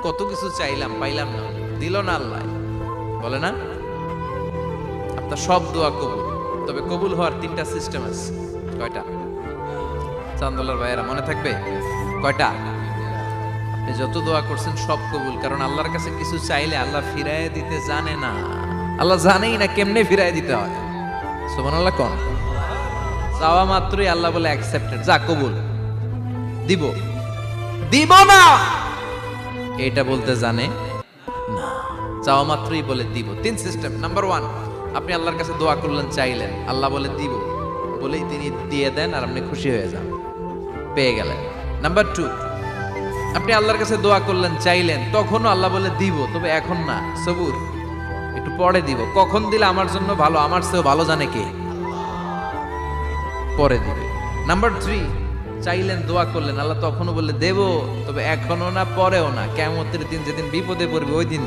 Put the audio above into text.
কত কিছু চাইলাম, পাইলাম না, দিল না আল্লাহ। বলে না, আপনার সব দোয়া কবুল, তবে কবুল হওয়ার 3টা সিস্টেম আছে। কয়টা? চান্দোলার ভাইয়েরা মনে থাকবে? কয়টা? আপনি যত দোয়া করছেন সব কবুল, কারণ আল্লাহর কাছে কিছু চাইলে আল্লাহ ফিরায় দিতে জানে না। আল্লাহ জানেই না কেমনে ফিরায় দিতে হয়। সুবহানাল্লাহ কোন? চাওয়া মাত্রই আল্লাহ বলে অ্যাকসেপ্টেড, যা কবুল, দিব দিব না এটা বলতে জানে না, চাওয়া মাত্রই বলে দিব। 3 সিস্টেম। নাম্বার 1, আপনি আল্লাহর কাছে দোয়া করলেন, চাইলেন, আল্লাহ বলে দিব, বলেই তিনি দিয়ে দেন আর আপনি খুশি হয়ে যান, পেয়ে গেলেন। নাম্বার 2, আপনি আল্লাহর কাছে দোয়া করলেন, চাইলেন, তখনও আল্লাহ বলে দিব, তবে এখন না, সবুর, একটু পরে দিব। কখন দিলে আমার জন্য ভালো, আমার চেয়েও ভালো জানে কে, পরে দিবে। নাম্বার 3, চাইলেন, দোয়া করলেন, আল্লাহ তখনও বলে দেব, তবে এখনো না, পরেও না, কিয়ামতের দিন যেদিন বিপদে পড়বে ওই দিন